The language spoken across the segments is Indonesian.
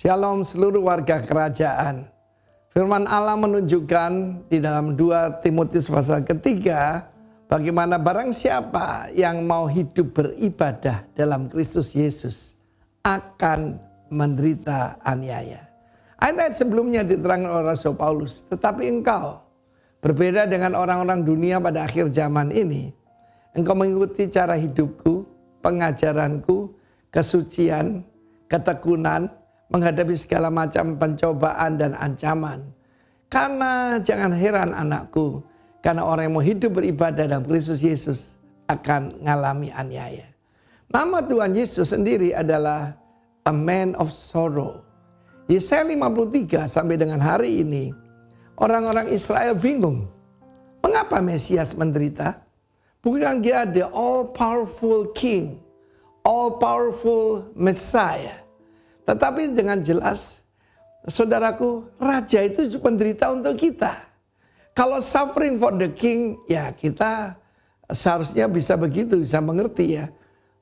Shalom seluruh warga kerajaan. Firman Allah menunjukkan di dalam 2 Timotius pasal ketiga, bagaimana barang siapa yang mau hidup beribadah dalam Kristus Yesus akan menderita aniaya. Ayat sebelumnya diterangkan oleh Rasul Paulus, tetapi engkau berbeda dengan orang-orang dunia pada akhir zaman ini. Engkau mengikuti cara hidupku, pengajaranku, kesucian, ketekunan, menghadapi segala macam pencobaan dan ancaman. Karena jangan heran anakku, karena orang yang mau hidup beribadah dalam Kristus Yesus akan mengalami aniaya. Nama Tuhan Yesus sendiri adalah a man of sorrow. Yesaya 53 sampai dengan hari ini, orang-orang Israel bingung. Mengapa Mesias menderita? Bukan dia the all-powerful king, all-powerful Messiah. Tetapi dengan jelas, saudaraku, raja itu menderita untuk kita. Kalau suffering for the king, ya kita seharusnya bisa begitu, bisa mengerti ya.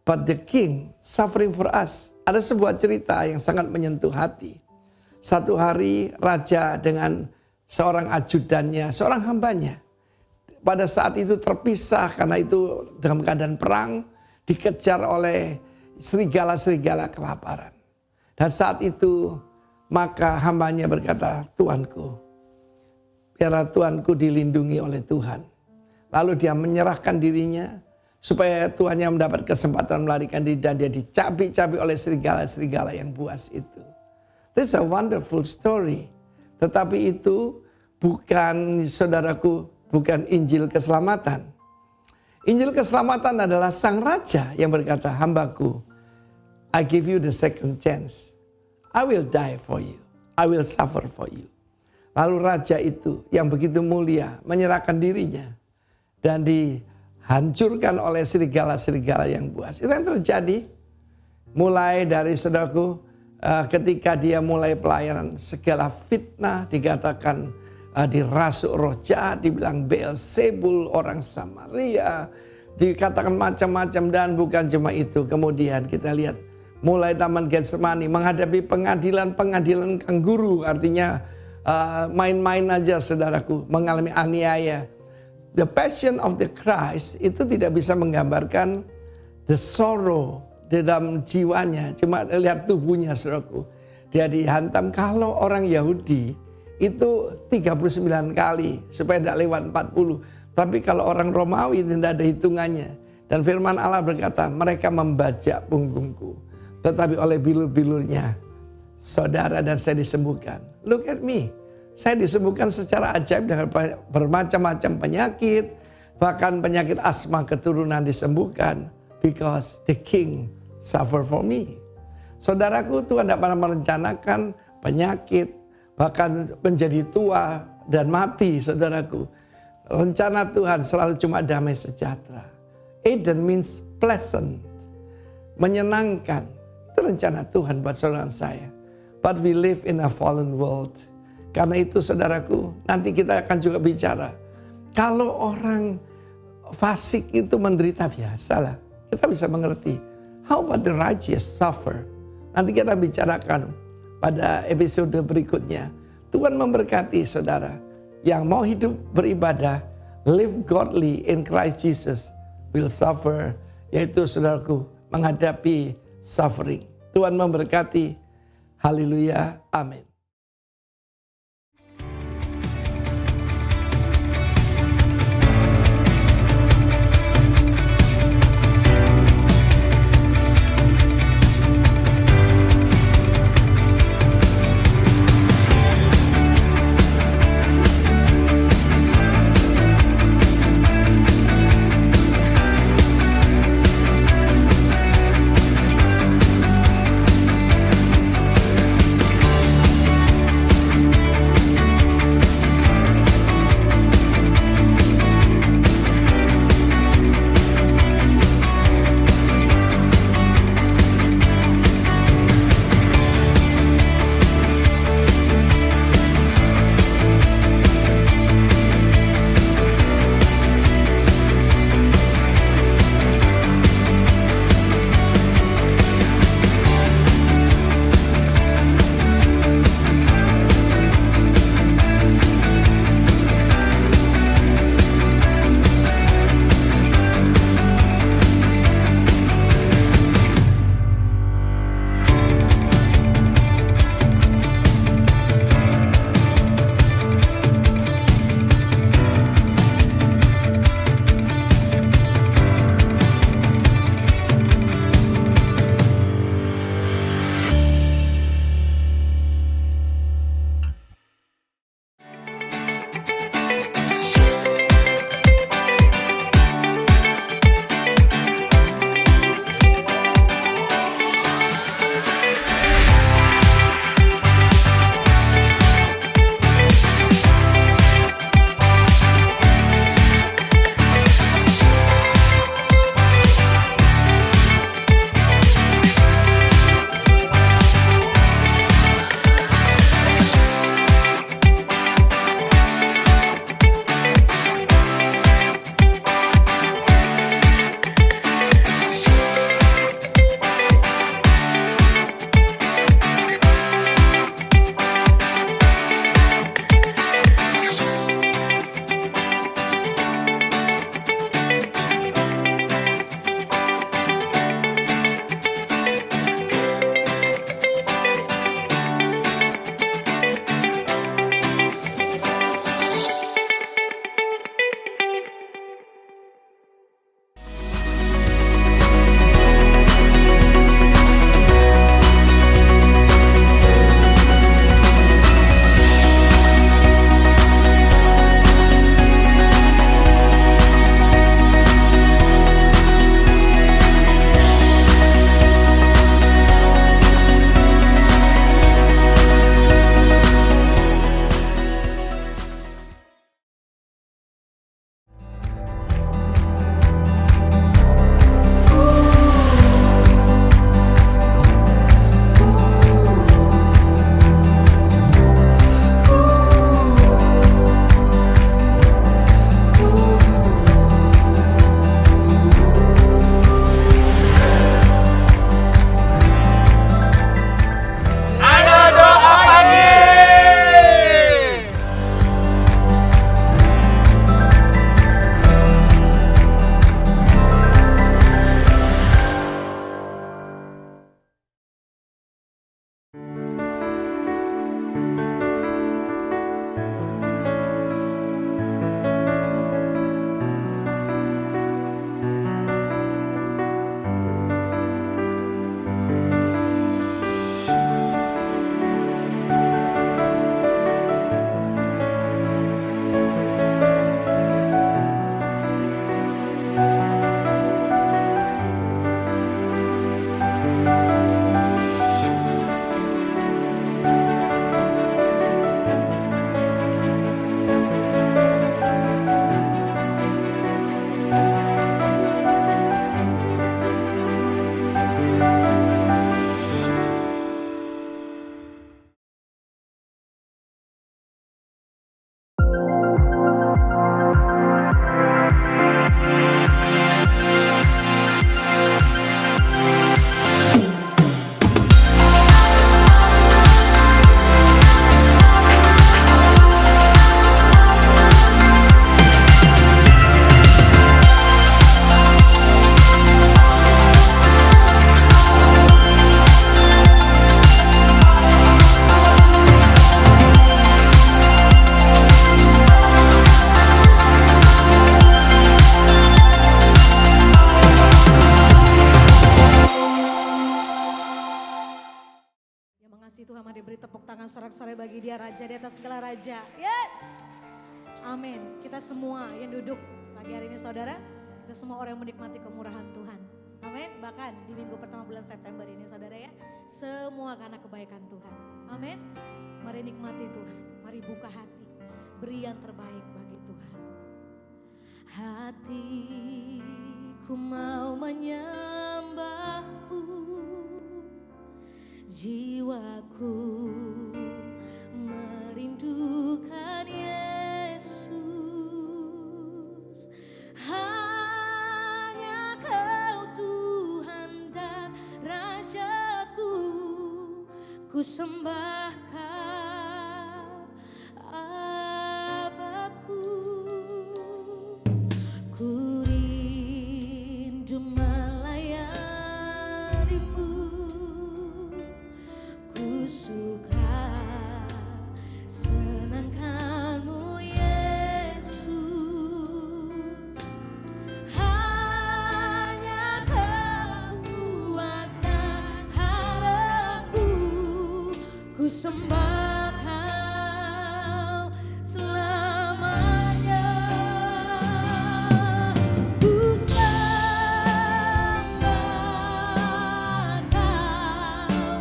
But the king suffering for us. Ada sebuah cerita yang sangat menyentuh hati. Satu hari raja dengan seorang ajudannya, seorang hambanya. Pada saat itu terpisah karena itu dalam keadaan perang, dikejar oleh serigala-serigala kelaparan. Dan saat itu maka hambanya berkata, Tuanku, biarlah Tuanku dilindungi oleh Tuhan. Lalu dia menyerahkan dirinya supaya tuannya mendapat kesempatan melarikan diri dan dia dicabik-cabik oleh serigala-serigala yang buas itu. This is a wonderful story. Tetapi itu bukan, saudaraku, bukan Injil keselamatan. Injil keselamatan adalah sang raja yang berkata, hambaku, I give you the second chance. I will die for you. I will suffer for you. Lalu raja itu yang begitu mulia menyerahkan dirinya dan dihancurkan oleh serigala-serigala yang buas. Itu yang terjadi mulai dari saudaraku ketika dia mulai pelayanan, segala fitnah dikatakan dirasuk roh jahat, dibilang Beelzebul orang Samaria, dikatakan macam-macam dan bukan cuma itu. Kemudian kita lihat mulai Taman Getsemani menghadapi pengadilan kangguru, artinya main-main aja saudaraku, mengalami aniaya. The Passion of the Christ itu tidak bisa menggambarkan the sorrow di dalam jiwanya, cuma lihat tubuhnya saudaraku. Dia dihantam. Kalau orang Yahudi itu 39 kali supaya tidak lewat 40. Tapi kalau orang Romawi tidak ada hitungannya. Dan firman Allah berkata, mereka membajak punggungku. Tetapi oleh bilur-bilurnya, saudara dan saya disembuhkan. Look at me. Saya disembuhkan secara ajaib dengan bermacam-macam penyakit. Bahkan penyakit asma keturunan disembuhkan. Because the king suffer for me. Saudaraku, Tuhan tidak pernah merencanakan penyakit. Bahkan menjadi tua dan mati, saudaraku. Rencana Tuhan selalu cuma damai sejahtera. Eden means pleasant. Menyenangkan. Itu rencana Tuhan buat saudara saya. But we live in a fallen world. Karena itu saudaraku, nanti kita akan juga bicara. Kalau orang fasik itu menderita, biasalah. Kita bisa mengerti. How about the righteous suffer? Nanti kita bicarakan pada episode berikutnya. Tuhan memberkati saudara. Yang mau hidup beribadah, live godly in Christ Jesus, will suffer. Yaitu saudaraku, menghadapi suffering. Tuhan memberkati. Haleluya. Amin. sorak-sorai bagi Dia raja di atas segala raja. Yes. Amin. Kita semua yang duduk pagi hari ini saudara, kita semua orang yang menikmati kemurahan Tuhan. Amin. Bahkan di minggu pertama bulan September ini saudara ya, semua karena kebaikan Tuhan. Amin. Mari nikmati Tuhan, mari buka hati, beri yang terbaik bagi Tuhan. Hatiku mau menyembah-Mu, jiwaku merindukan Yesus. Hanya Kau Tuhan dan Rajaku, ku sembah Kau Abahku. Ku rindu melayani-Mu, ku suka senangkan-Mu Yesus. Hanya Kau kuat dan harapku, ku sembah Kau selamanya. Ku sembah Kau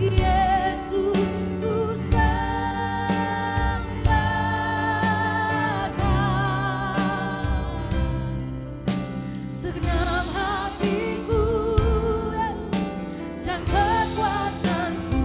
Yesus, ku sembah Kau segenap hatiku dan kekuatanku.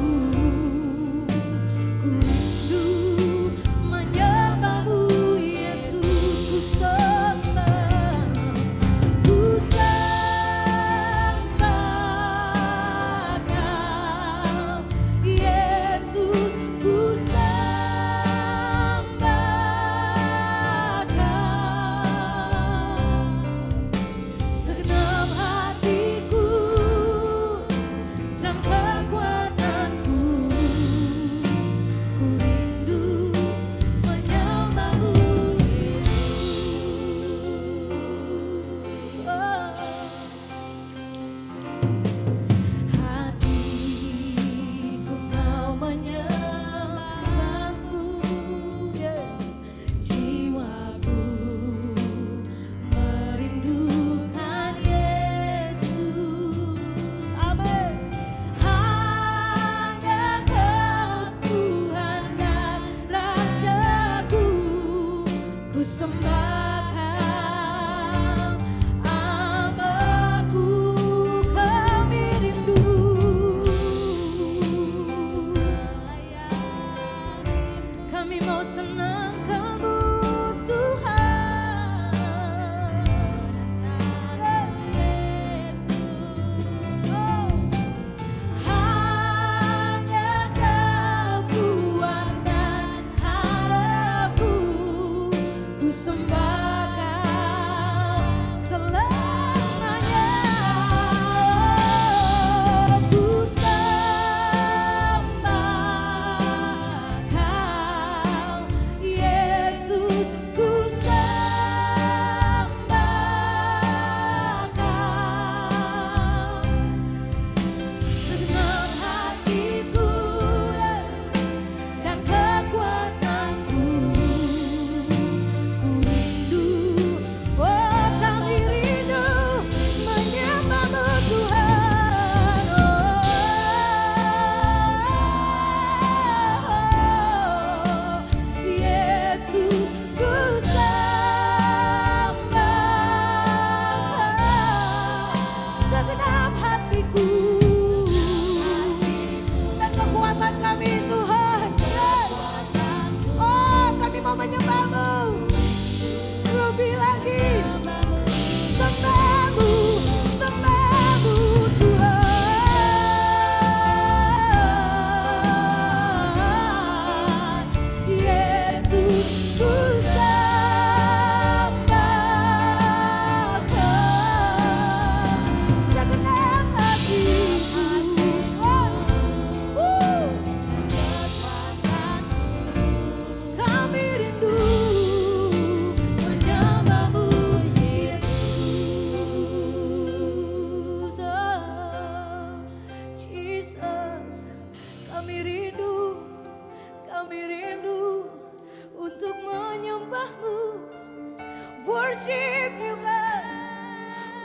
worship you God,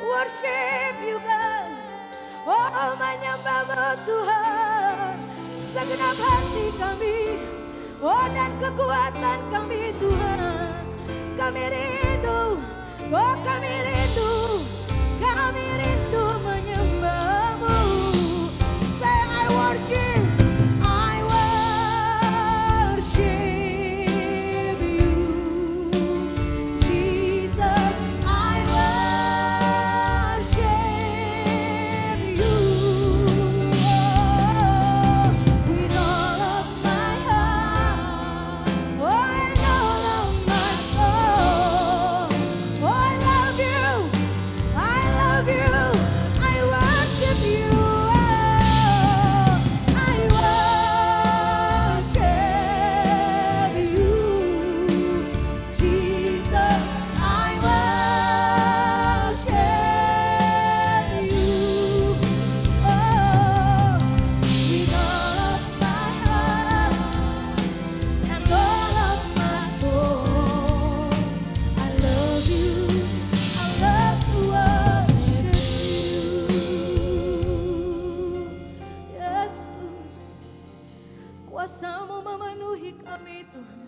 worship you God. Oh menyembahmu Tuhan, segenap hati kami, oh dan kekuatan kami Tuhan. Kami rindu, oh kami rindu menyembahmu. Say I worship you, Jesus. I worship you, oh, with all of my heart, oh, and all of my soul. Oh, I love you, I love you, I worship you, oh, I worship you, Jesus. I worship you, oh, with all of my heart and all of my soul. I love you, I love to worship you. Yesus, kuasa-Mu memenuhi kami Tuhan.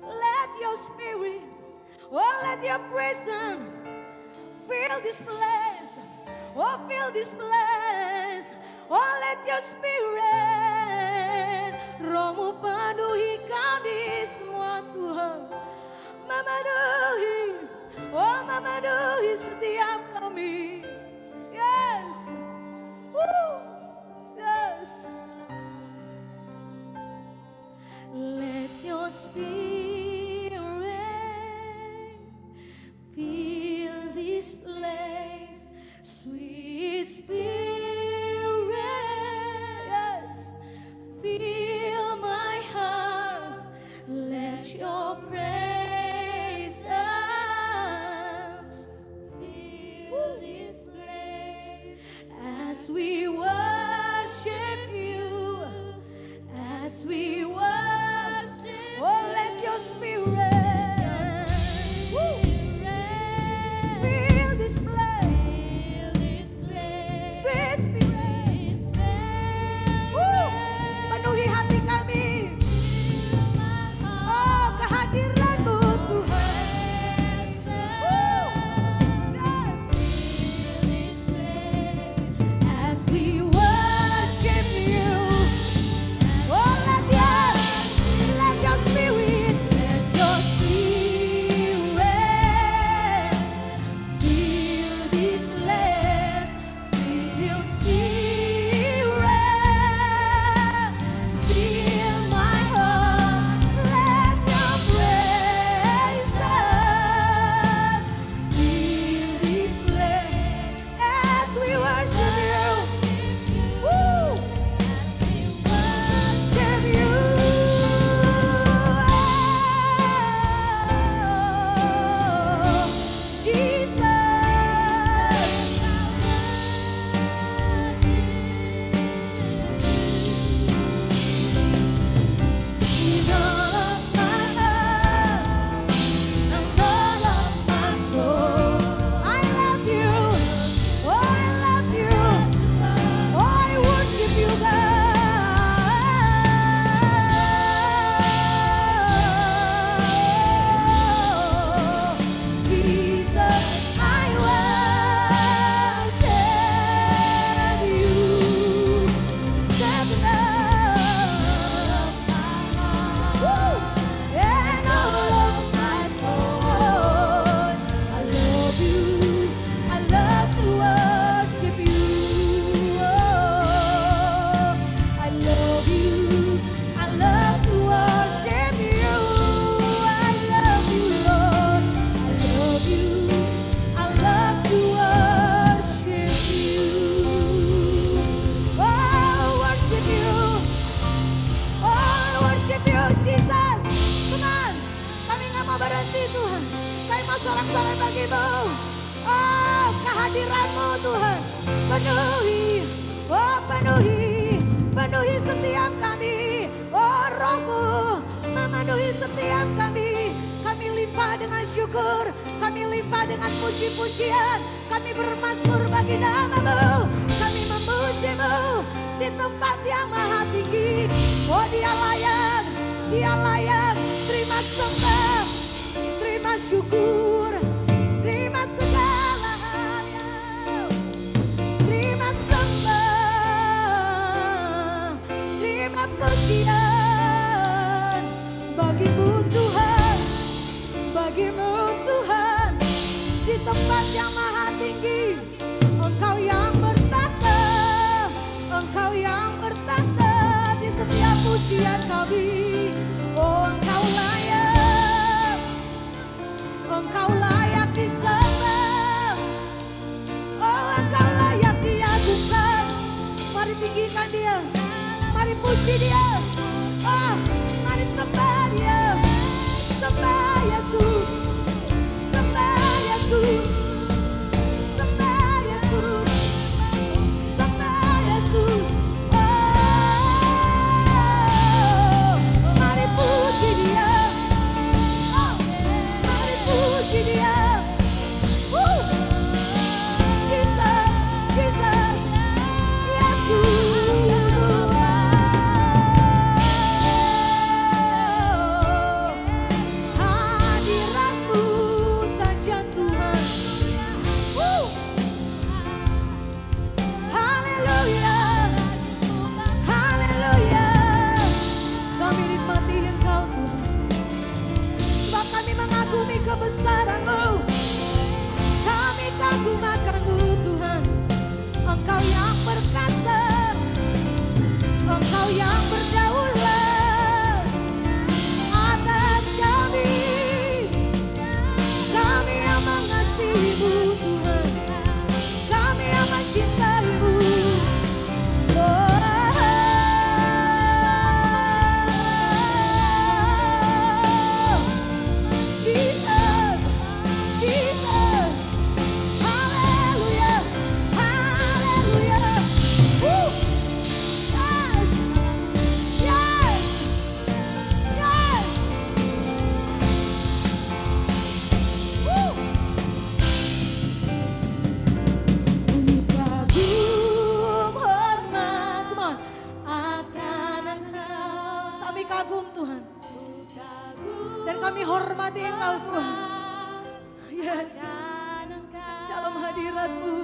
Let your spirit, oh let your presence fill this place. Oh fill this place. Oh let your spirit, Roh-Mu penuhi kami semua Tuhan. Memenuhi, oh memenuhi setiap kami. Yes. Woo. Yes. Let your spirit fill this place, sweet spirit, yes, fill my heart. Let your presence fill this place as we worship you, as we worship. Oh, let your spirit, woo, fill this place, sweet spirit, woo, penuhi hati kami. Oh, kehadiran-Mu Tuhan. Woo, yes. As we worship you, oh let your spirit, fill this place, fill spirit, fill my heart. Let your presence fill this place as we worship you. Woo! Worship you. Oh, Jesus. With all of my heart and all of my soul, I love you. Oh, I love you. Oh, I worship you, God. Jesus, I worship you. Seven of my heart, woo, and all of my soul. I love you. I love to worship you. Oh, I love you. I love to worship you. I love you, Lord. I love you. I love to worship you. Oh, worship you. Oh, worship you, Jesus. Come on. Kami nggak mau berhenti Tuhan. Kami mau sorak-sorai bagi-Mu. Oh, kehadiran-Mu Tuhan. Penuhi. Oh, penuhi setiap kami. Oh, Roh-Mu memenuhi setiap kami. Kami limpah dengan syukur, kami limpah dengan puji-pujian, kami bermazmur bagi nama-Mu, kami memuji-Mu di tempat yang maha tinggi. Oh Dia layak, terima sembah, terima syukur, terima segala hal, terima sembah, terima pujian bagi-Mu Tuhan, bagi-Mu Tuhan, di tempat yang maha tinggi. Engkau yang bertahta, Engkau yang bertahta di setiap pujian kami. Oh Engkau layak disembah, oh Engkau layak diagungkan. Mari tinggikan Dia, mari puji Dia, oh mari sembah Dia, sembah Yesus, sembah Yesus, sembah Yesus, sembah Yesus. Oh, mari puji Dia, oh, mari puji Dia. Jesus, Jesus, Yesus. Hadirat-Mu saja Tuhan. Haleluya, haleluya. Kami nikmati Engkau Tuhan, sebab kami mengagumi kebesaran-Mu. Kami kagum akan-Mu Tuhan. Engkau yang perkasa, Engkau yang berdaulat atas kami. Kami yang mengasihi-Mu Tuhan, kami yang mencintai-Mu. Oh, Jesus, Jesus, haleluya, haleluya. Yes, yes, yes. Kagum hormat, come on, akan Engkau. Kami kagum Tuhan, dan kami hormati Engkau Tuhan. Yes, dalam hadirat-Mu.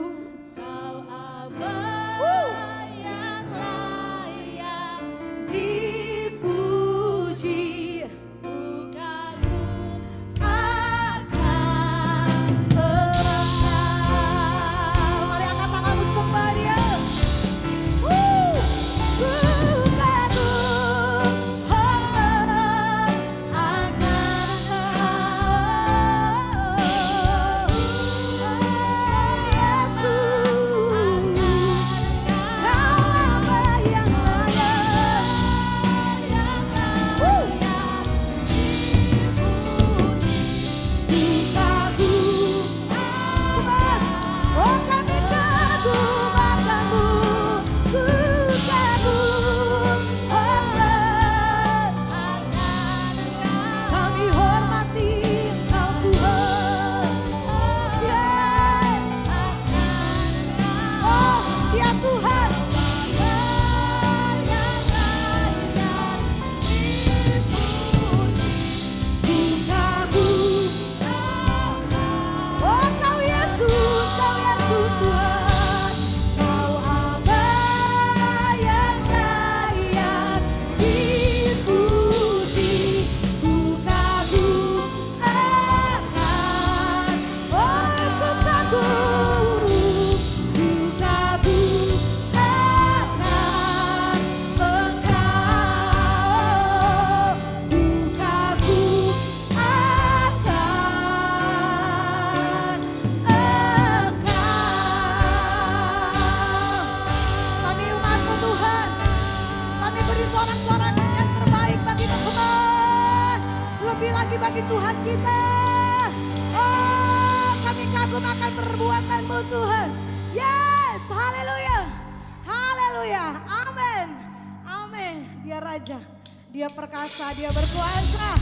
Dipuji akan Engkau. Mari angkat tanganmu, sembah Dia. Kagum hormat akan bagi Tuhan kita. Oh, kami kagum akan perbuatan-Mu Tuhan. Yes, haleluya. Haleluya, amin. Amin. Dia Raja, Dia perkasa, Dia berkuasa.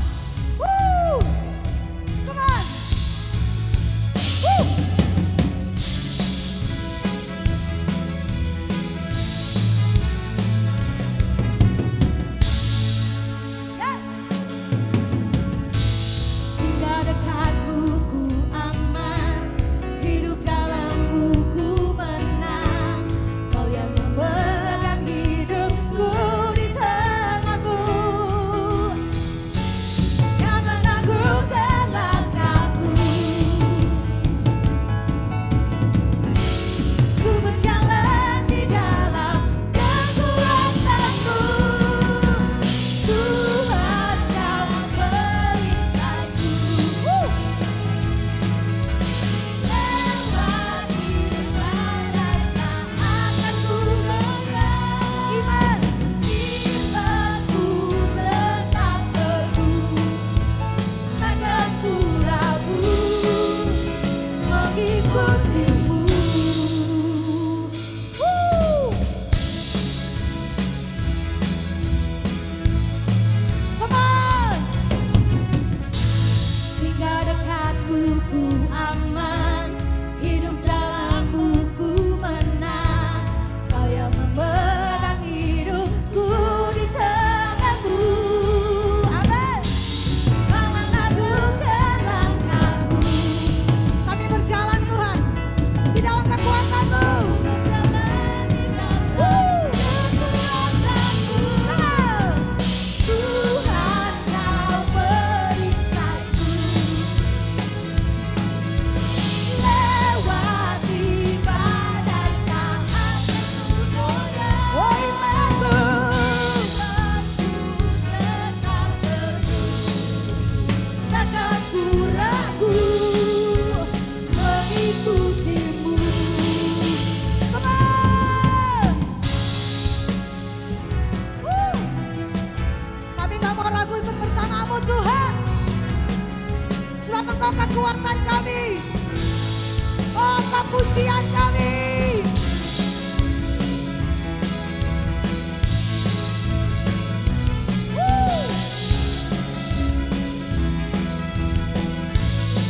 terima pujian kami.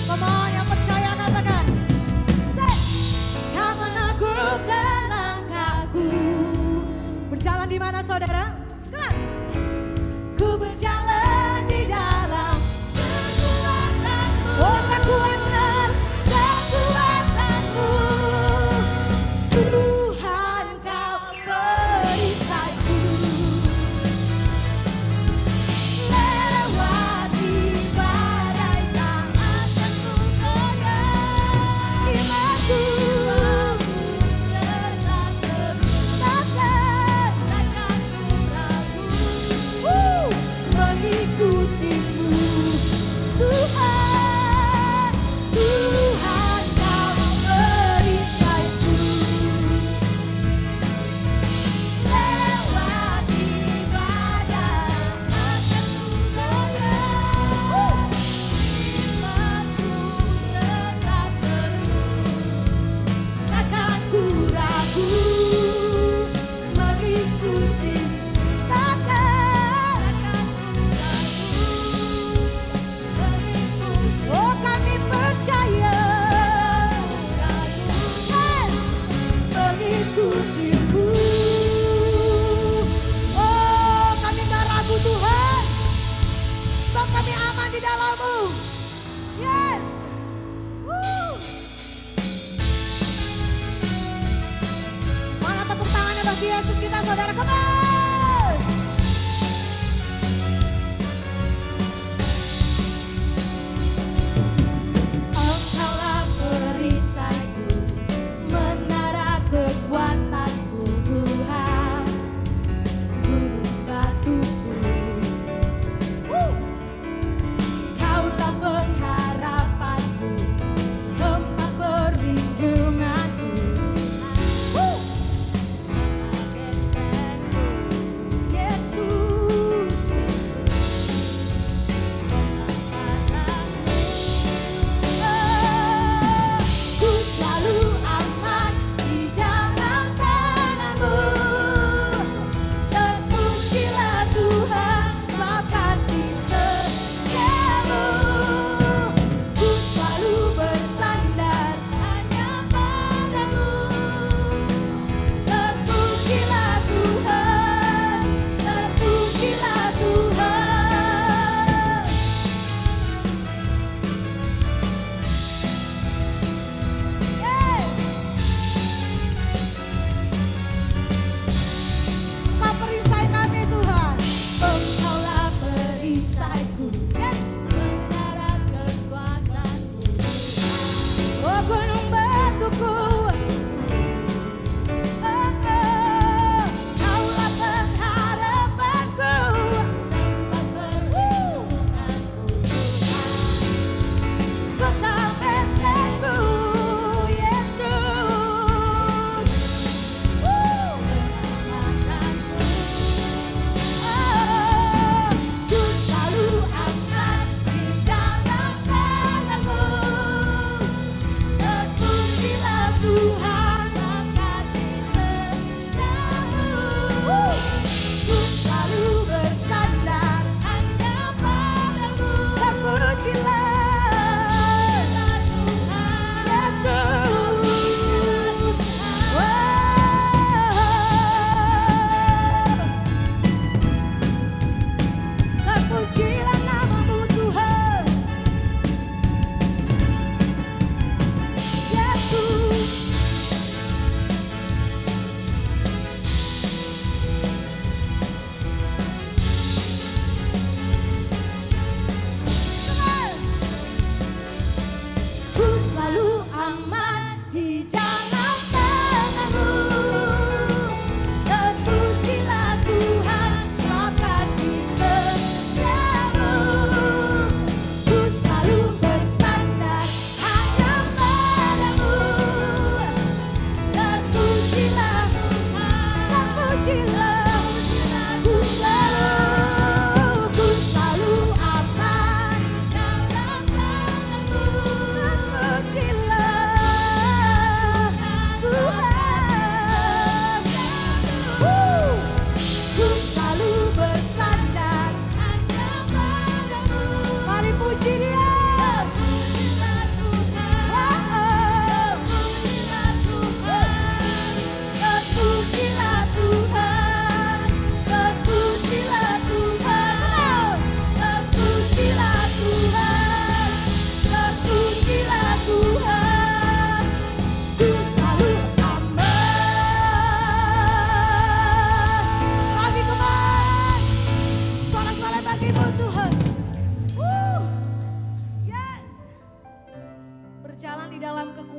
Come on, yang percaya katakan. Kau meneguhkan langkahku. Berjalan di mana saudara? Kan? Ku berjalan di dalam kekuatanmu. Oh, kekuatan, kekuatanmu. Tuhan kau perisaiku. Lewati badai tak akan ku goyah. Imanku tetap takkan ku ragu. Mengikutimu Tuhan, Tuhan kau perisaiku. Lewati badai akan ku goyah. Imanku tetap teguh, takkan ku ragu. Mengikuti takkan ku ragu. Oh, kami percaya mengikutimu. Oh, kami gak ragu Tuhan, sebab kami aman di dalam-Mu. Yes. Woo. Mana tepuk tangannya bagi Yesus kita saudara, come on. Engkaulah perisaiku, menara kekuatanku Tuhan, gunung batuku. Kaulah pengharapanku, tempat perlindunganku.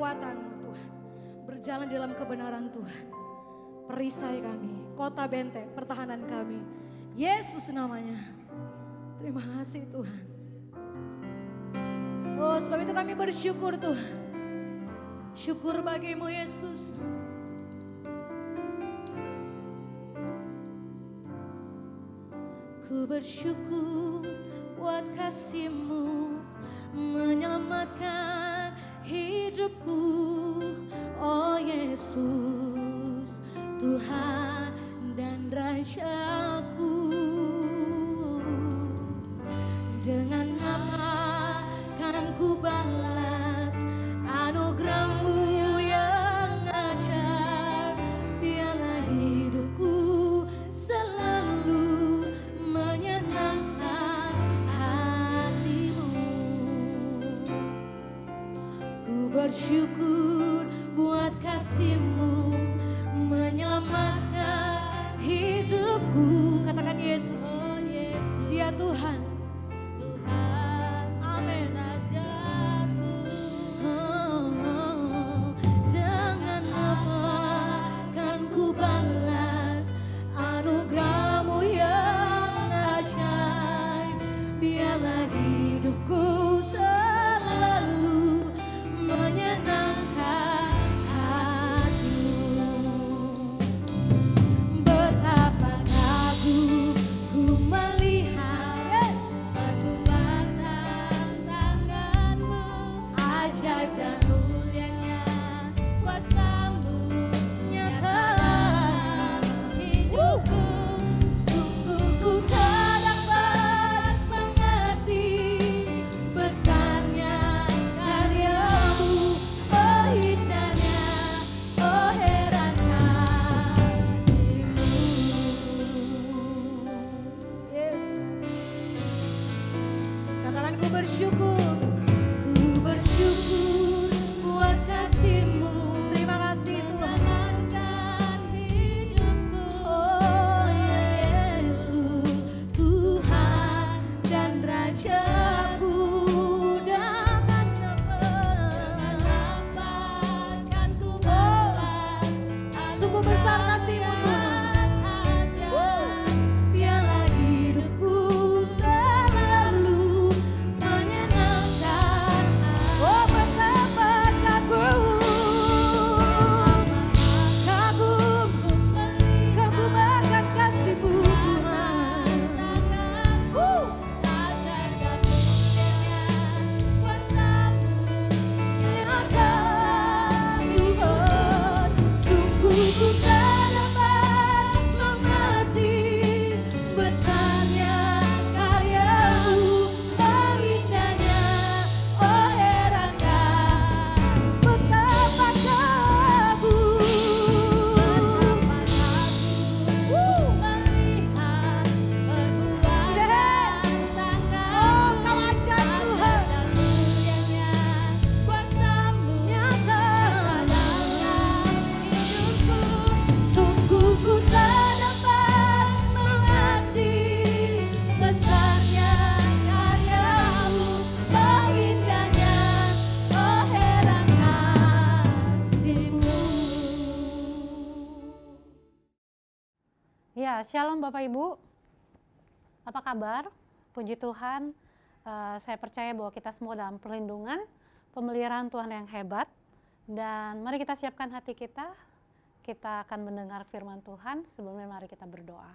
kekuatan-Mu Tuhan. Berjalan di dalam kebenaran Tuhan. Perisai kami, kota benteng, pertahanan kami. Yesus namanya. Terima kasih Tuhan. Oh, sebab itu kami bersyukur Tuhan. Syukur bagimu Yesus. Ku bersyukur buat kasih-Mu menyelamatkan hidupku. Oh Yesus, Tuhan dan Rajaku. Dengan apa kan ku balas anugerah-Mu yang ajaib. Biarlah hidupku selalu menyenangkan hati-Mu. Ku bersyukur buat kasih-Mu menyelamatkan hidupku. Katakan Yesus, Dia Tuhan. Amin. Dengan apa kan ku balas anugerah-Mu yang ajaib. Biarlah hidupku selalu menyenangkan hati-Mu. Betapa kagum ku melihat perbuatan tangan-Mu, ajaib dan mulianya kuasa-Mu nyata hidupku. Sungguh ku tak dapat mengerti besarnya karya-Mu, oh indahnya, oh heran kasih-Mu. Yes. Katakan ku bersyukur buat kasih-Mu. Terima kasih Tuhan. Oh Yesus, Tuhan dan Rajaku. Dengan apa kan ku balas sungguh besar kasih-Mu Tuhan. Biarlah hidupku selalu menyenangkan. Oh betapa kagum akan kasih-Mu Tuhan. Nyata Tuhan, sungguh ku tak dapat mengerti besarnya karya-Mu, oh indahnya, oh herankan betapa kagum melihat perbuatan tangan-Mu. Oh Kau ajaib Tuhan, kuasa-Mu nyata dalam hidupku. Sungguh ku tak dapat mengerti besarnya karya-Mu, oh indahnya, oh heran kasih-Mu. Ya, shalom Bapak Ibu. Apa kabar? Puji Tuhan, saya percaya bahwa kita semua dalam perlindungan, pemeliharaan Tuhan yang hebat. Dan mari kita siapkan hati kita. Kita akan mendengar firman Tuhan. Sebelumnya mari kita berdoa.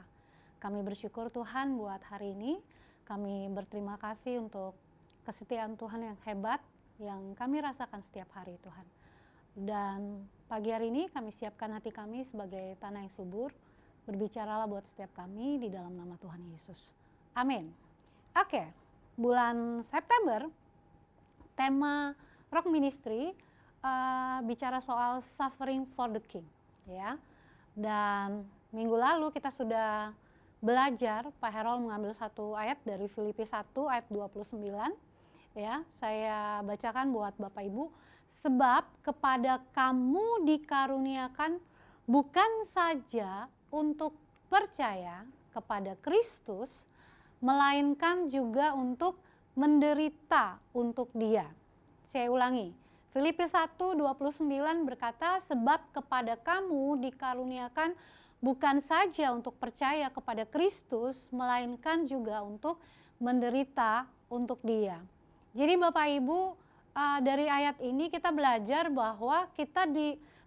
Kami bersyukur Tuhan buat hari ini. Kami berterima kasih untuk kesetiaan Tuhan yang hebat yang kami rasakan setiap hari Tuhan. Dan pagi hari ini kami siapkan hati kami sebagai tanah yang subur. Berbicaralah buat setiap kami di dalam nama Tuhan Yesus. Amin. Oke, bulan September tema Rock Ministry bicara soal suffering for the King, ya. Dan minggu lalu kita sudah belajar, Pak Herol mengambil satu ayat dari Filipi 1 ayat 29, ya. Saya bacakan buat Bapak Ibu. Sebab kepada kamu dikaruniakan bukan saja untuk percaya kepada Kristus, melainkan juga untuk menderita untuk Dia. Saya ulangi, Filipi 1:29 berkata, sebab kepada kamu dikaruniakan bukan saja untuk percaya kepada Kristus, melainkan juga untuk menderita untuk Dia. Jadi Bapak Ibu, dari ayat ini kita belajar bahwa kita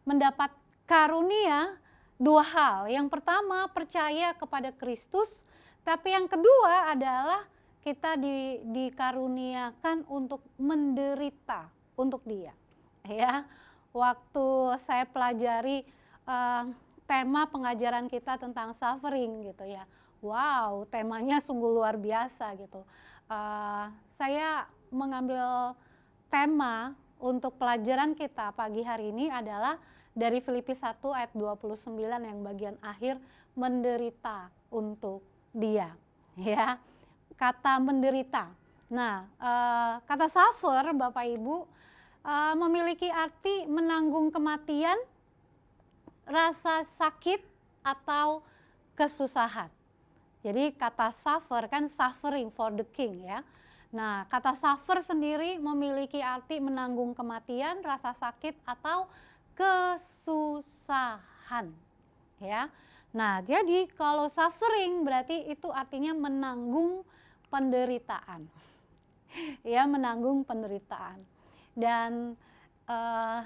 mendapat karunia dua hal. Yang pertama percaya kepada Kristus, tapi yang kedua adalah kita dikaruniakan untuk menderita untuk Dia. Ya, waktu saya pelajari tema pengajaran kita tentang suffering gitu ya, wow, temanya sungguh luar biasa gitu. Saya mengambil tema untuk pelajaran kita pagi hari ini adalah dari Filipi 1 ayat 29 yang bagian akhir, menderita untuk Dia. Ya, kata menderita. Nah, kata suffer Bapak Ibu memiliki arti menanggung kematian, rasa sakit atau kesusahan. Jadi kata suffer kan suffering for the king ya. Nah, kata suffer sendiri memiliki arti menanggung kematian, rasa sakit atau kesusahan. Ya. Nah, jadi kalau suffering berarti itu artinya menanggung penderitaan. Ya, menanggung penderitaan. Dan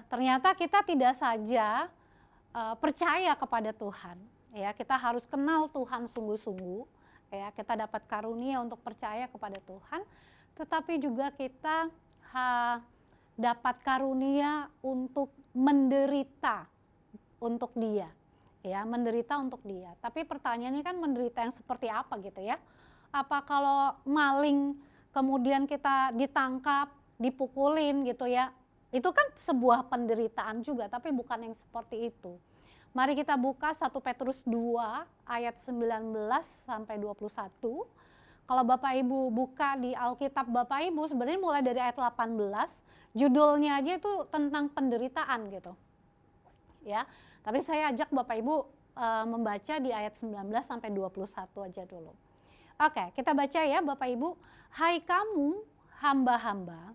ternyata kita tidak saja percaya kepada Tuhan. Ya, kita harus kenal Tuhan sungguh-sungguh. Ya, kita dapat karunia untuk percaya kepada Tuhan, tetapi juga kita dapat karunia untuk menderita untuk Dia. Ya, menderita untuk Dia. Tapi pertanyaannya kan menderita yang seperti apa gitu ya? Apa kalau maling kemudian kita ditangkap, dipukulin gitu ya? Itu kan sebuah penderitaan juga, tapi bukan yang seperti itu. Mari kita buka 1 Petrus 2 ayat 19 sampai 21. Kalau Bapak Ibu buka di Alkitab Bapak Ibu, sebenarnya mulai dari ayat 18, judulnya aja itu tentang penderitaan gitu. Ya, tapi saya ajak Bapak Ibu membaca di ayat 19 sampai 21 aja dulu. Oke, kita baca ya Bapak Ibu. Hai kamu hamba-hamba,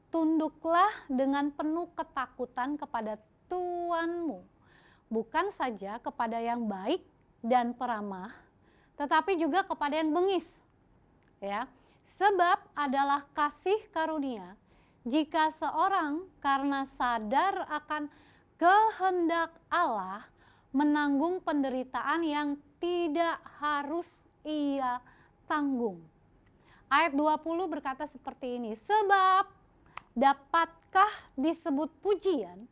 tunduklah dengan penuh ketakutan kepada Tuanmu, bukan saja kepada yang baik dan peramah, tetapi juga kepada yang bengis. Ya, sebab adalah kasih karunia jika seorang karena sadar akan kehendak Allah menanggung penderitaan yang tidak harus ia tanggung. Ayat 20 berkata seperti ini, sebab dapatkah disebut pujian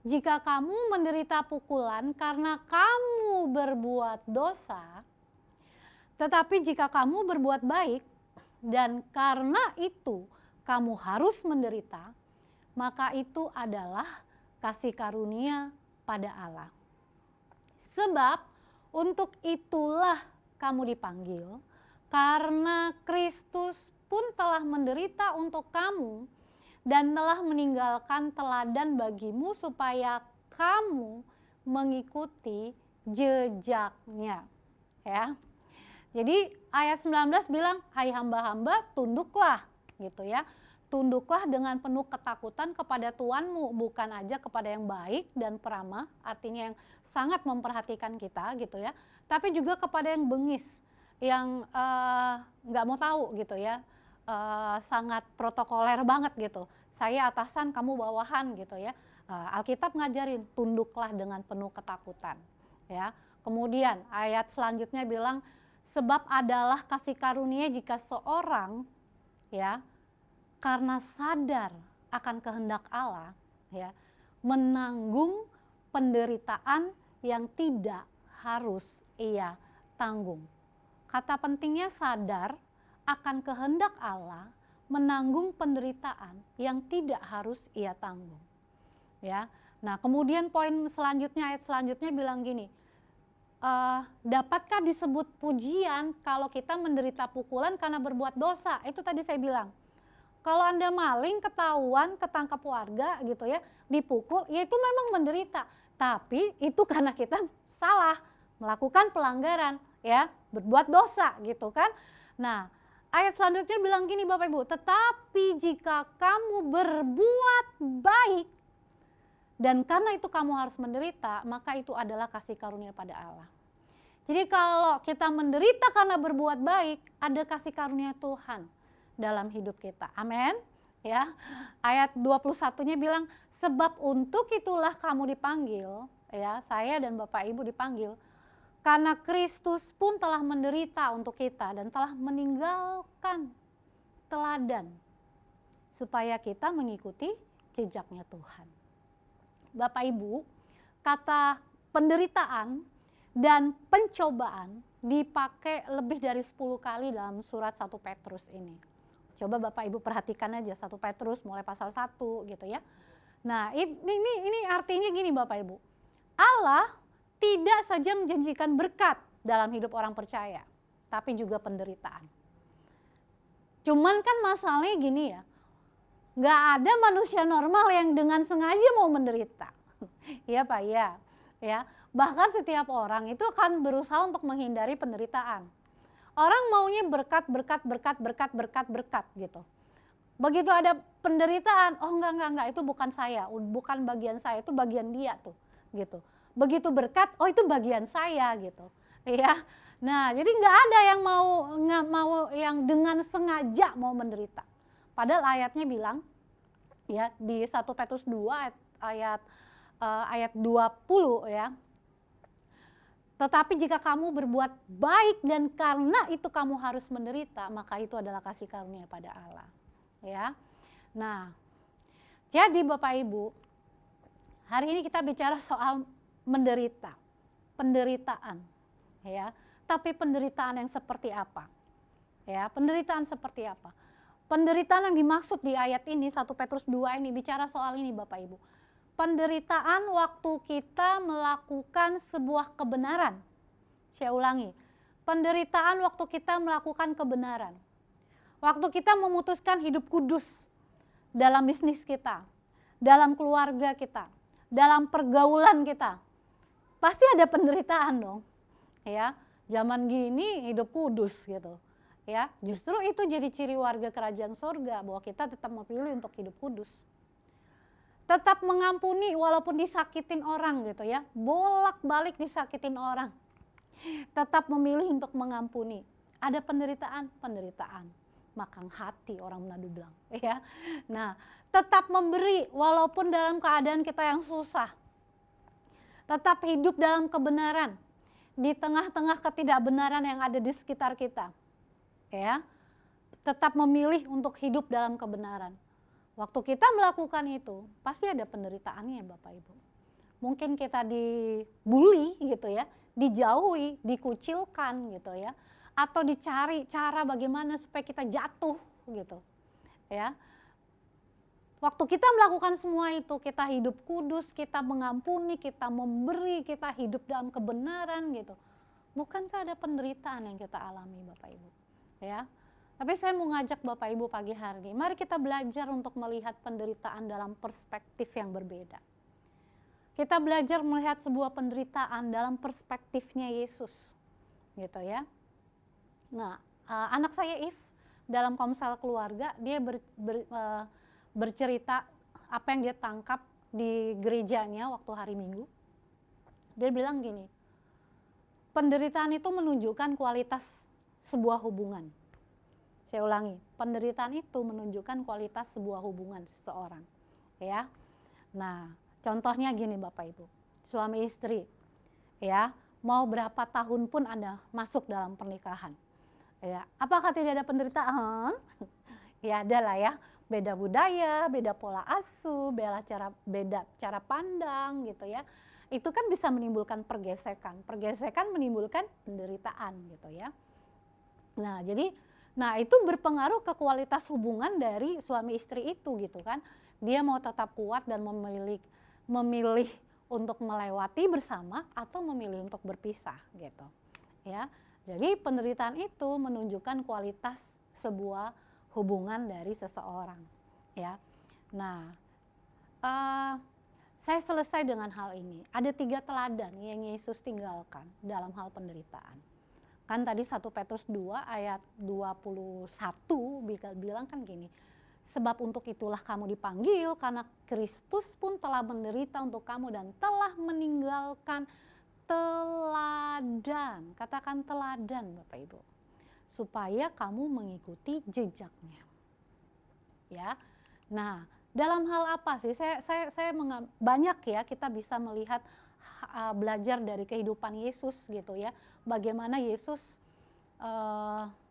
jika kamu menderita pukulan karena kamu berbuat dosa, tetapi jika kamu berbuat baik dan karena itu kamu harus menderita, maka itu adalah kasih karunia pada Allah. Sebab untuk itulah kamu dipanggil, karena Kristus pun telah menderita untuk kamu dan telah meninggalkan teladan bagimu supaya kamu mengikuti jejaknya. Ya. Jadi ayat 19 bilang, hai hamba-hamba tunduklah gitu ya. Tunduklah dengan penuh ketakutan kepada Tuanmu, bukan aja kepada yang baik dan peramah, artinya yang sangat memperhatikan kita gitu ya. Tapi juga kepada yang bengis, yang nggak mau tahu gitu ya, sangat protokoler banget gitu. Saya atasan, kamu bawahan gitu ya. Alkitab ngajarin tunduklah dengan penuh ketakutan. Ya. Kemudian ayat selanjutnya bilang, sebab adalah kasih karunia jika seorang ya karena sadar akan kehendak Allah ya menanggung penderitaan yang tidak harus ia tanggung. Kata pentingnya sadar akan kehendak Allah menanggung penderitaan yang tidak harus ia tanggung. Ya. Nah, kemudian poin selanjutnya, ayat selanjutnya bilang gini, dapatkah disebut pujian kalau kita menderita pukulan karena berbuat dosa? Itu tadi saya bilang. Kalau Anda maling, ketahuan, ketangkap warga gitu ya, dipukul, ya itu memang menderita. Tapi itu karena kita salah, melakukan pelanggaran, ya, berbuat dosa gitu kan. Nah, ayat selanjutnya bilang gini Bapak Ibu, tetapi jika kamu berbuat baik dan karena itu kamu harus menderita, maka itu adalah kasih karunia pada Allah. Jadi kalau kita menderita karena berbuat baik, ada kasih karunia Tuhan dalam hidup kita. Amin. Ya. Ayat 21-nya bilang, sebab untuk itulah kamu dipanggil, ya, saya dan Bapak Ibu dipanggil karena Kristus pun telah menderita untuk kita dan telah meninggalkan teladan supaya kita mengikuti jejaknya Tuhan. Bapak Ibu, kata penderitaan dan pencobaan dipakai lebih dari 10 kali dalam surat 1 Petrus ini. Coba Bapak Ibu perhatikan aja 1 Petrus mulai pasal 1 gitu ya. Nah ini artinya gini Bapak Ibu, Allah tidak saja menjanjikan berkat dalam hidup orang percaya, tapi juga penderitaan. Cuman kan masalahnya gini ya, nggak ada manusia normal yang dengan sengaja mau menderita. Ya Pak, ya. Bahkan setiap orang itu akan berusaha untuk menghindari penderitaan. Orang maunya berkat gitu. Begitu ada penderitaan, oh enggak, itu bukan saya, bukan bagian saya, itu bagian dia tuh, gitu. Begitu berkat, oh itu bagian saya gitu, ya. Nah, jadi nggak ada yang mau yang dengan sengaja mau menderita. Padahal ayatnya bilang, ya di 1 Petrus 2 ayat 20 ya. Tetapi jika kamu berbuat baik dan karena itu kamu harus menderita, maka itu adalah kasih karunia pada Allah. Ya, nah, jadi Bapak Ibu, hari ini kita bicara soal menderita, penderitaan, ya. Tapi penderitaan yang seperti apa? Ya, penderitaan seperti apa? Penderitaan yang dimaksud di ayat ini 1 Petrus 2 ini bicara soal ini Bapak Ibu. Penderitaan waktu kita melakukan sebuah kebenaran. Saya ulangi, penderitaan waktu kita melakukan kebenaran. Waktu kita memutuskan hidup kudus dalam bisnis kita, dalam keluarga kita, dalam pergaulan kita. Pasti ada penderitaan dong. Ya, zaman gini hidup kudus gitu. Ya, justru itu jadi ciri warga kerajaan surga bahwa kita tetap memilih untuk hidup kudus. Tetap mengampuni walaupun disakitin orang gitu ya. Bolak-balik disakitin orang. Tetap memilih untuk mengampuni. Ada penderitaan. Makang hati orang Manado bilang, ya. Nah, tetap memberi walaupun dalam keadaan kita yang susah. Tetap hidup dalam kebenaran di tengah-tengah ketidakbenaran yang ada di sekitar kita. Ya. Tetap memilih untuk hidup dalam kebenaran. Waktu kita melakukan itu, pasti ada penderitaannya Bapak Ibu. Mungkin kita dibully gitu ya, dijauhi, dikucilkan gitu ya. Atau dicari cara bagaimana supaya kita jatuh gitu. Ya. Waktu kita melakukan semua itu, kita hidup kudus, kita mengampuni, kita memberi, kita hidup dalam kebenaran gitu. Bukankah ada penderitaan yang kita alami Bapak Ibu? Ya. Tapi saya mau ngajak Bapak Ibu pagi hari ini, mari kita belajar untuk melihat penderitaan dalam perspektif yang berbeda. Kita belajar melihat sebuah penderitaan dalam perspektifnya Yesus. Gitu ya. Nah, anak saya If dalam komsel keluarga, dia bercerita apa yang dia tangkap di gerejanya waktu hari Minggu. Dia bilang gini, penderitaan itu menunjukkan kualitas sebuah hubungan. Saya ulangi, penderitaan itu menunjukkan kualitas sebuah hubungan seseorang. Ya. Nah, contohnya gini Bapak Ibu, suami istri, ya, mau berapa tahun pun Anda masuk dalam pernikahan. Ya, apakah tidak ada penderitaan? Ya ada lah ya, beda budaya, beda pola asuh, beda cara pandang gitu ya. Itu kan bisa menimbulkan pergesekan menimbulkan penderitaan gitu ya. Nah itu berpengaruh ke kualitas hubungan dari suami istri itu gitu kan. Dia mau tetap kuat dan memilih untuk melewati bersama atau memilih untuk berpisah gitu ya. Jadi penderitaan itu menunjukkan kualitas sebuah hubungan dari seseorang, ya. Nah, saya selesai dengan hal ini. Ada 3 teladan yang Yesus tinggalkan dalam hal penderitaan. Kan tadi 1 Petrus 2 ayat 21 bilang kan gini, sebab untuk itulah kamu dipanggil karena Kristus pun telah menderita untuk kamu dan telah meninggalkan teladan. Katakan teladan Bapak Ibu. Supaya kamu mengikuti jejaknya. Ya. Nah, dalam hal apa sih? Banyak ya kita bisa melihat belajar dari kehidupan Yesus gitu ya. Bagaimana Yesus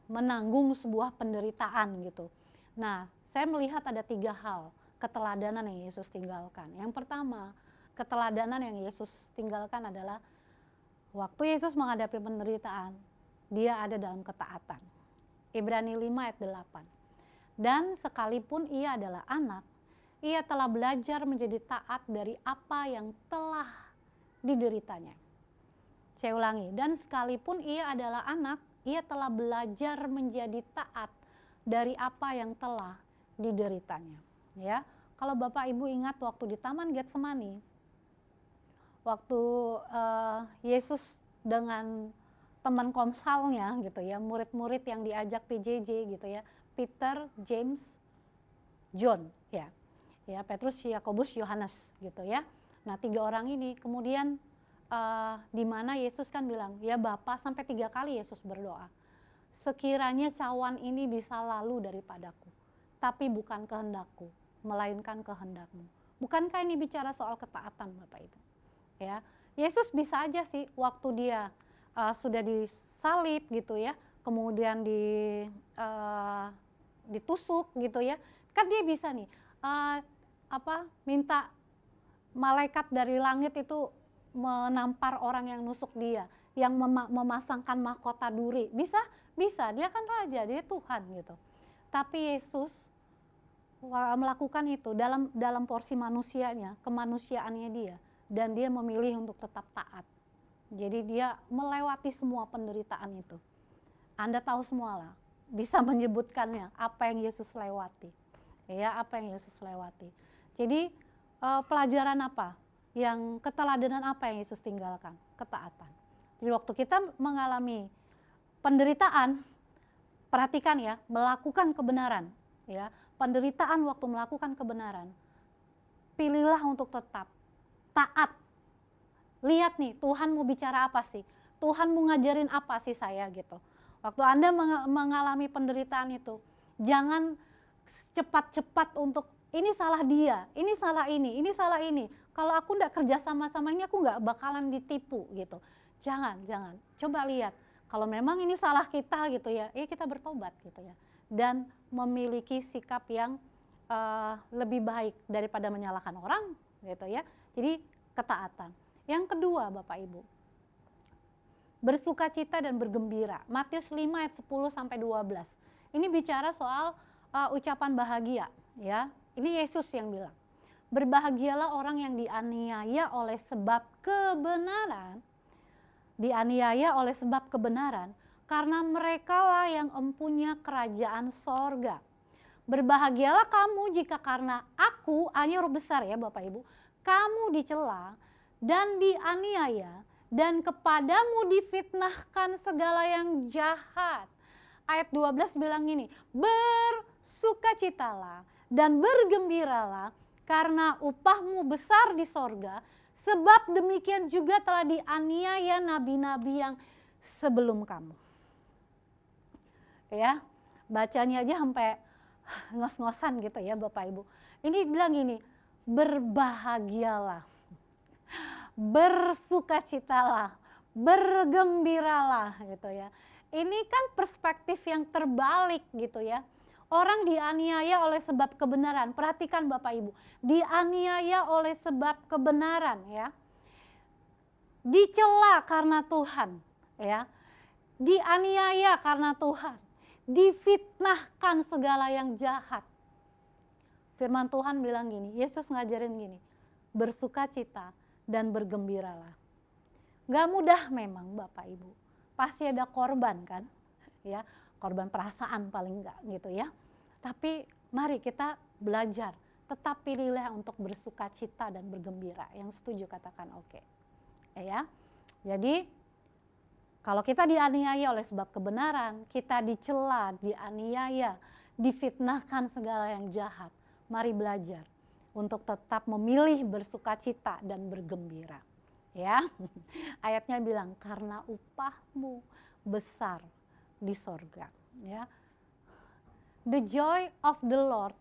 menanggung sebuah penderitaan gitu. Nah, saya melihat ada 3 hal keteladanan yang Yesus tinggalkan. Yang pertama, keteladanan yang Yesus tinggalkan adalah waktu Yesus menghadapi penderitaan, dia ada dalam ketaatan. Ibrani 5 ayat 8. Dan sekalipun ia adalah anak, ia telah belajar menjadi taat dari apa yang telah dideritanya. Saya ulangi, dan sekalipun ia adalah anak, ia telah belajar menjadi taat dari apa yang telah dideritanya. Ya, kalau Bapak Ibu ingat waktu di Taman Getsemani, waktu Yesus dengan teman komsalnya gitu ya, murid-murid yang diajak PJJ gitu ya, Peter, James, John ya, Petrus, Yakobus, Yohanes gitu ya. Nah 3 orang ini kemudian di mana Yesus kan bilang, ya Bapa, sampai 3 kali Yesus berdoa, sekiranya cawan ini bisa lalu daripadaku, tapi bukan kehendakku, melainkan kehendakmu. Bukankah ini bicara soal ketaatan Bapak Ibu? Ya, Yesus bisa aja sih waktu dia sudah disalib gitu ya, kemudian ditusuk gitu ya, kan dia bisa nih minta malaikat dari langit itu menampar orang yang nusuk dia, yang memasangkan mahkota duri. Bisa, dia kan raja, dia Tuhan gitu. Tapi Yesus melakukan itu dalam porsi manusianya, kemanusiaannya dia, dan dia memilih untuk tetap taat. Jadi dia melewati semua penderitaan itu. Anda tahu semualah, bisa menyebutkannya apa yang Yesus lewati. Ya, apa yang Yesus lewati. Jadi pelajaran apa? Yang keteladanan apa yang Yesus tinggalkan? Ketaatan. Jadi waktu kita mengalami penderitaan, perhatikan ya, melakukan kebenaran, ya, penderitaan waktu melakukan kebenaran, pilihlah untuk tetap taat. Lihat nih, Tuhan mau bicara apa sih? Tuhan mau ngajarin apa sih saya gitu. Waktu Anda mengalami penderitaan itu, jangan cepat-cepat untuk ini salah dia, ini salah ini salah ini. Kalau aku nggak kerja sama-sama ini, aku nggak bakalan ditipu gitu. Jangan. Coba lihat, kalau memang ini salah kita gitu ya, kita bertobat gitu ya. Dan memiliki sikap yang lebih baik daripada menyalahkan orang gitu ya. Jadi ketaatan. Yang kedua Bapak Ibu, bersukacita dan bergembira. Matius 5 ayat 10 sampai 12. Ini bicara soal ucapan bahagia ya. Ini Yesus yang bilang. Berbahagialah orang yang dianiaya oleh sebab kebenaran. Dianiaya oleh sebab kebenaran, karena merekalah yang empunya kerajaan sorga. Berbahagialah kamu jika karena aku, A-nya huruf besar ya Bapak Ibu, kamu dicela dan dianiaya dan kepadamu difitnahkan segala yang jahat. Ayat 12 bilang gini, bersukacitalah dan bergembiralah karena upahmu besar di sorga, sebab demikian juga telah dianiaya nabi-nabi yang sebelum kamu. Ya, bacanya aja sampai ngos-ngosan gitu ya Bapak Ibu. Ini bilang gini, berbahagialah, bersukacitalah, bergembiralah gitu ya. Ini kan perspektif yang terbalik gitu ya. Orang dianiaya oleh sebab kebenaran. Perhatikan Bapak Ibu, dianiaya oleh sebab kebenaran ya. Dicela karena Tuhan ya. Dianiaya karena Tuhan. Difitnahkan segala yang jahat. Firman Tuhan bilang gini, Yesus ngajarin gini, bersukacita dan bergembiralah. Gak mudah memang Bapak Ibu. Pasti ada korban kan ya. Korban perasaan paling enggak gitu ya. Tapi mari kita belajar, tetap pilihlah untuk bersukacita dan bergembira. Yang setuju katakan oke. Ya. Jadi Kalau kita dianiaya oleh sebab kebenaran, kita dicela, dianiaya, difitnahkan segala yang jahat. Mari belajar untuk tetap memilih bersukacita dan bergembira. Ya, ayatnya bilang karena upahmu besar di sorga. Ya, the joy of the Lord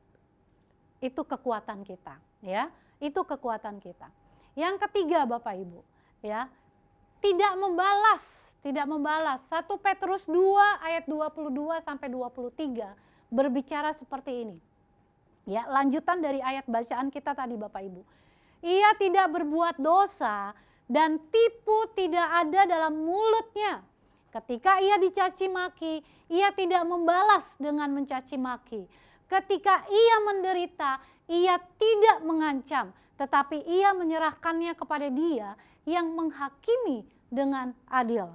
itu kekuatan kita. Ya, itu kekuatan kita. Yang ketiga, Bapak Ibu, ya, tidak membalas. 1 Petrus 2 ayat 22 sampai 23 berbicara seperti ini. Ya, lanjutan dari ayat bacaan kita tadi Bapak Ibu. Ia tidak berbuat dosa dan tipu tidak ada dalam mulutnya. Ketika ia dicaci maki, ia tidak membalas dengan mencaci maki. Ketika ia menderita, ia tidak mengancam, tetapi ia menyerahkannya kepada Dia yang menghakimi dengan adil.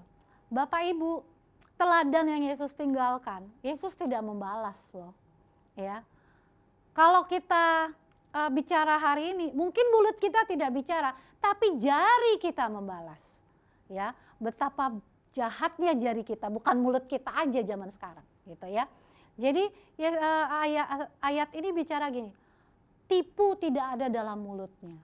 Bapak Ibu, teladan yang Yesus tinggalkan, Yesus tidak membalas loh. Ya. Kalau kita bicara hari ini, mungkin mulut kita tidak bicara, tapi jari kita membalas. Ya, betapa jahatnya jari kita, bukan mulut kita aja zaman sekarang, gitu ya. Jadi ayat ini bicara gini, tipu tidak ada dalam mulutnya.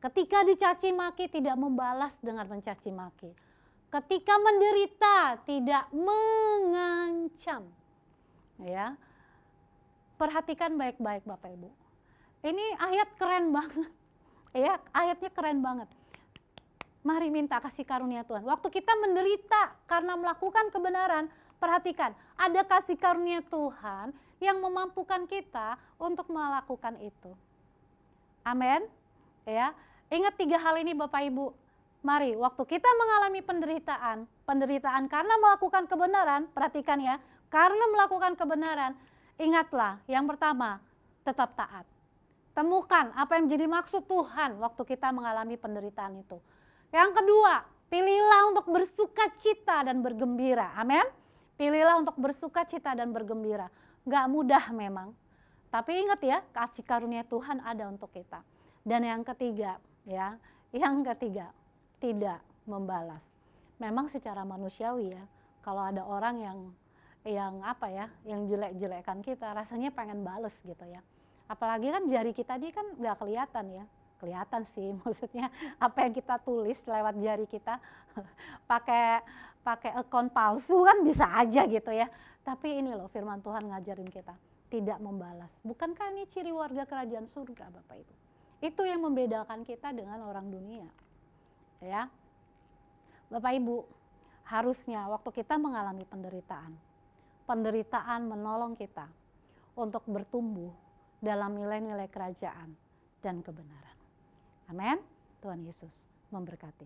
Ketika dicaci maki tidak membalas dengan mencaci maki. Ketika menderita tidak mengancam. Ya. Perhatikan baik-baik Bapak Ibu. Ini ayat keren banget. Ya, ayatnya keren banget. Mari minta kasih karunia Tuhan. Waktu kita menderita karena melakukan kebenaran, perhatikan, ada kasih karunia Tuhan yang memampukan kita untuk melakukan itu. Amin. Ya, ingat 3 hal ini Bapak Ibu. Mari, waktu kita mengalami penderitaan karena melakukan kebenaran, perhatikan ya, karena melakukan kebenaran, ingatlah yang pertama, tetap taat. Temukan apa yang menjadi maksud Tuhan waktu kita mengalami penderitaan itu. Yang kedua, pilihlah untuk bersukacita dan bergembira. Amin. Pilihlah untuk bersukacita dan bergembira. Gak mudah memang. Tapi ingat ya, kasih karunia Tuhan ada untuk kita. Dan yang ketiga, ya, tidak membalas. Memang secara manusiawi ya, kalau ada orang yang jelek-jelekkan kita, rasanya pengen bales gitu ya. Apalagi kan jari kita ini kan nggak kelihatan ya. Kelihatan sih, maksudnya apa yang kita tulis lewat jari kita pakai akun palsu kan bisa aja gitu ya. Tapi ini loh firman Tuhan ngajarin kita, tidak membalas. Bukankah ini ciri warga kerajaan surga Bapak Ibu? Itu yang membedakan kita dengan orang dunia. Ya. Bapak Ibu, harusnya waktu kita mengalami penderitaan menolong kita untuk bertumbuh dalam nilai-nilai kerajaan dan kebenaran. Amin. Tuhan Yesus memberkati.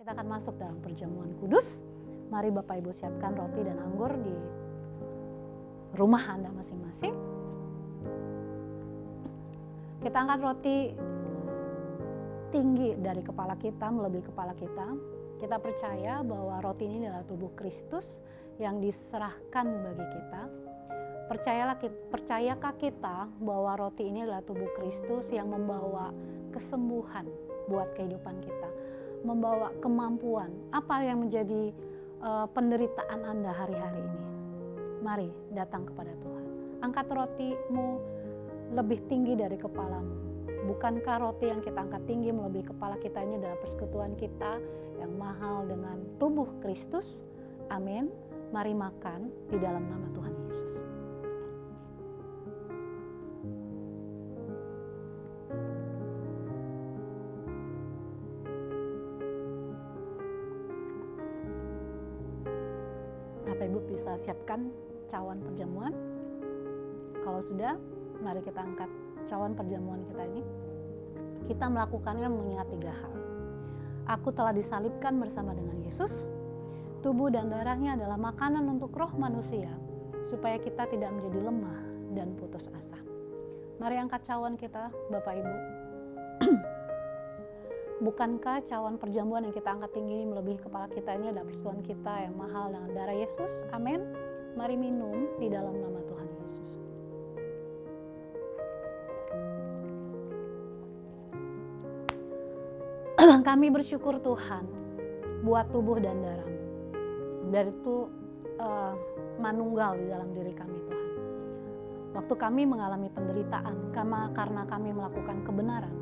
Kita akan masuk dalam perjamuan kudus. Mari Bapak Ibu siapkan roti dan anggur di rumah Anda masing-masing. Kita angkat roti tinggi dari kepala kita, melebihi kepala kita. Kita percaya bahwa roti ini adalah tubuh Kristus yang diserahkan bagi kita. Percayakah kita bahwa roti ini adalah tubuh Kristus yang membawa kesembuhan buat kehidupan kita, membawa kemampuan, apa yang menjadi penderitaan Anda hari-hari ini. Mari datang kepada Tuhan. Angkat rotimu lebih tinggi dari kepalamu. Bukankah roti yang kita angkat tinggi melebihi kepala kita ini adalah persekutuan kita yang mahal dengan tubuh Kristus? Amin. Mari makan di dalam nama Tuhan Yesus. bisa siapkan cawan perjamuan. Kalau sudah, mari kita angkat cawan perjamuan kita ini. Kita melakukannya mengingat 3 hal. Aku telah disalibkan bersama dengan Yesus. Tubuh dan darahnya adalah makanan untuk roh manusia, supaya kita tidak menjadi lemah dan putus asa. Mari angkat cawan kita, Bapak Ibu. Bukankah cawan perjamuan yang kita angkat tinggi melebihi kepala kita ini adalah persekutuan kita yang mahal dengan darah Yesus? Amin. Mari minum di dalam nama Tuhan Yesus. Kami bersyukur Tuhan buat tubuh dan darah-Mu. Dari itu manunggal di dalam diri kami Tuhan. Waktu kami mengalami penderitaan karena kami melakukan kebenaran,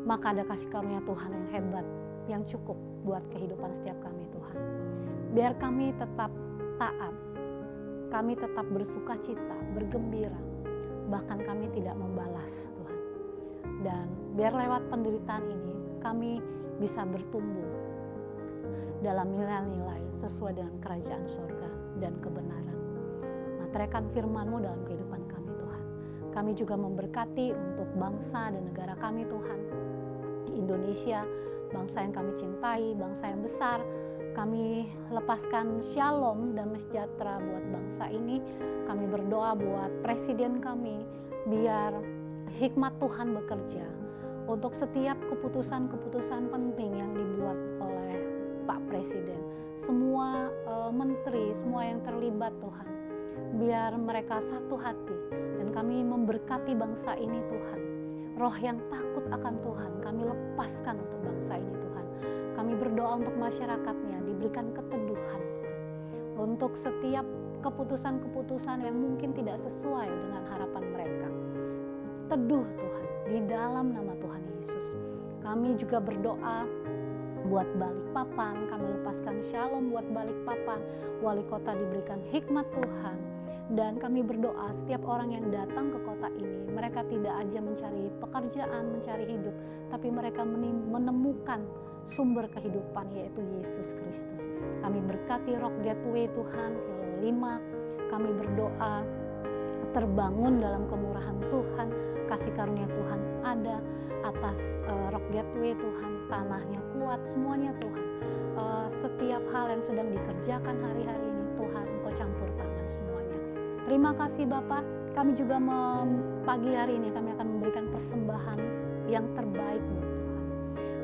maka ada kasih karunia Tuhan yang hebat, yang cukup buat kehidupan setiap kami Tuhan. Biar kami tetap taat, kami tetap bersuka cita, bergembira, bahkan kami tidak membalas Tuhan. Dan biar lewat penderitaan ini kami bisa bertumbuh dalam nilai-nilai sesuai dengan kerajaan sorga dan kebenaran. Materaikan firman-Mu dalam kehidupan kami Tuhan. Kami juga memberkati untuk bangsa dan negara kami Tuhan. Indonesia, bangsa yang kami cintai, bangsa yang besar. Kami lepaskan shalom dan sejahtera buat bangsa ini. Kami berdoa buat presiden kami, biar hikmat Tuhan bekerja untuk setiap keputusan-keputusan penting yang dibuat oleh Pak Presiden. Semua menteri, semua yang terlibat Tuhan, biar mereka satu hati dan kami memberkati bangsa ini Tuhan. Roh yang takut akan Tuhan kami lepaskan untuk bangsa ini Tuhan. Kami berdoa untuk masyarakatnya diberikan keteduhan untuk setiap keputusan-keputusan yang mungkin tidak sesuai dengan harapan mereka. Teduh Tuhan di dalam nama Tuhan Yesus. Kami juga berdoa buat Balikpapan, kami lepaskan shalom buat Balikpapan. Wali kota diberikan hikmat Tuhan. Dan kami berdoa setiap orang yang datang ke kota ini, mereka tidak aja mencari pekerjaan, mencari hidup, tapi mereka menemukan sumber kehidupan, yaitu Yesus Kristus. Kami berkati Rock Gateway Tuhan, Kilo 5, kami berdoa terbangun dalam kemurahan Tuhan, kasih karunia Tuhan ada atas Rock Gateway Tuhan, tanahnya kuat, semuanya Tuhan. Setiap hal yang sedang dikerjakan hari-hari ini Tuhan, Engkau campur tangan semuanya. Terima kasih Bapak. Kami juga pagi hari ini kami akan memberikan persembahan yang terbaik buat Tuhan.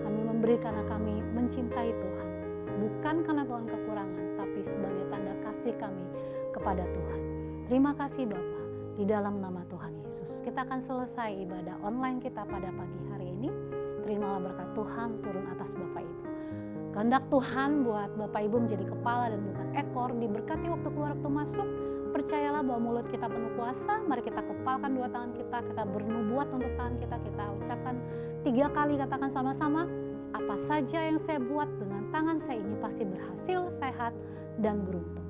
Kami memberi karena kami mencintai Tuhan, bukan karena Tuhan kekurangan, tapi sebagai tanda kasih kami kepada Tuhan. Terima kasih Bapak, di dalam nama Tuhan Yesus. Kita akan selesai ibadah online kita pada pagi hari ini. Terimalah berkat Tuhan turun atas Bapak Ibu. Kehendak Tuhan buat Bapak Ibu menjadi kepala dan bukan ekor, diberkati waktu keluar waktu masuk. Percayalah bahwa mulut kita penuh kuasa. Mari kita kepalkan 2 tangan kita bernubuat untuk tangan kita ucapkan 3 kali, katakan sama-sama. Apa saja yang saya buat dengan tangan saya ini pasti berhasil, sehat, dan beruntung.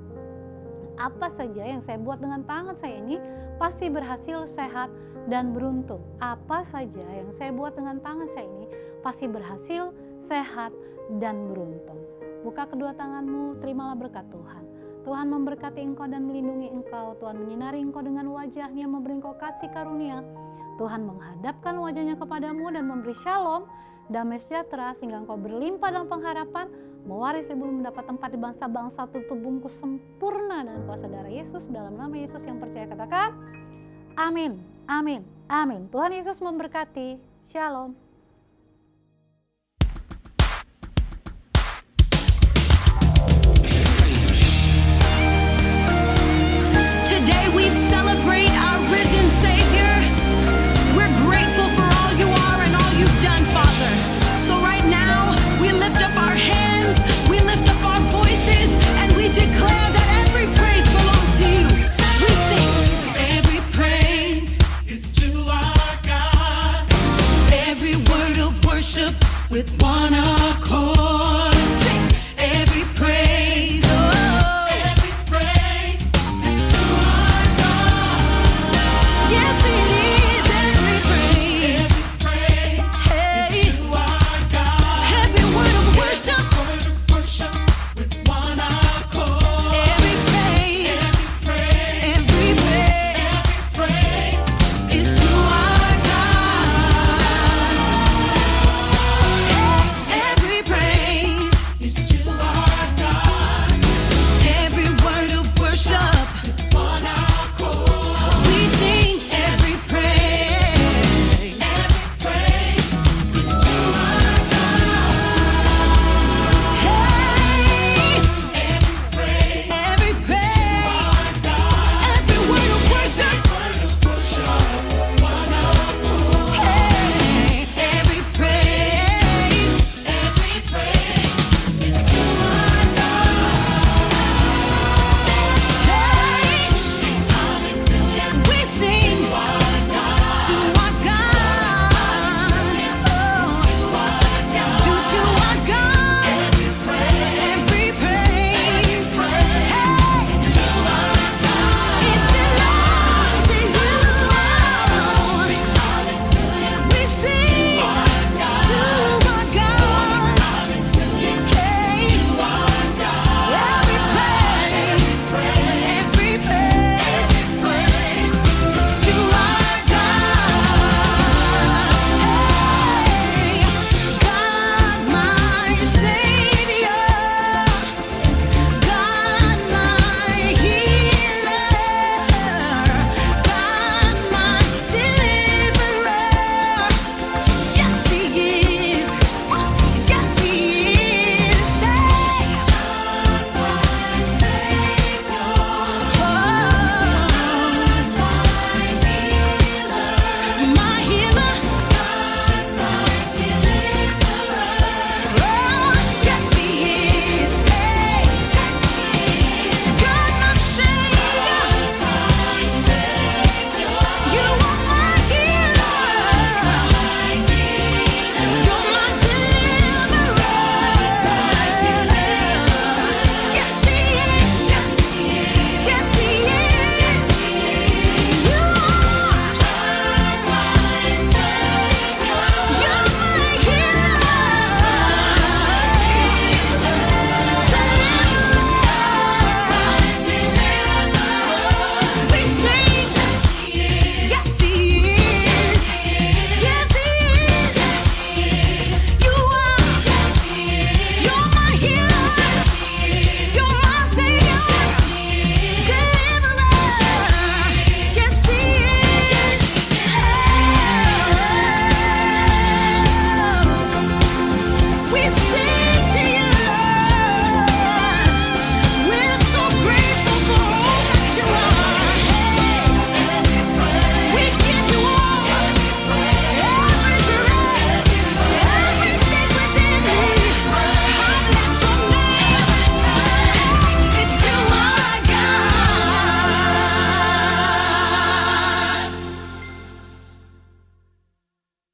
Apa saja yang saya buat dengan tangan saya ini pasti berhasil, sehat, dan beruntung. Apa saja yang saya buat dengan tangan saya ini pasti berhasil, sehat, dan beruntung. Buka kedua tanganmu, terimalah berkat Tuhan. Tuhan memberkati engkau dan melindungi engkau. Tuhan menyinari engkau dengan wajahnya, memberi engkau kasih karunia. Tuhan menghadapkan wajahnya kepadamu dan memberi shalom, damai sejahtera, sehingga engkau berlimpah dalam pengharapan, mewaris sebelum mendapat tempat di bangsa-bangsa, tutup bungkus sempurna dengan kuasa darah Yesus. Dalam nama Yesus yang percaya katakan, amin, amin, amin. Tuhan Yesus memberkati. Shalom.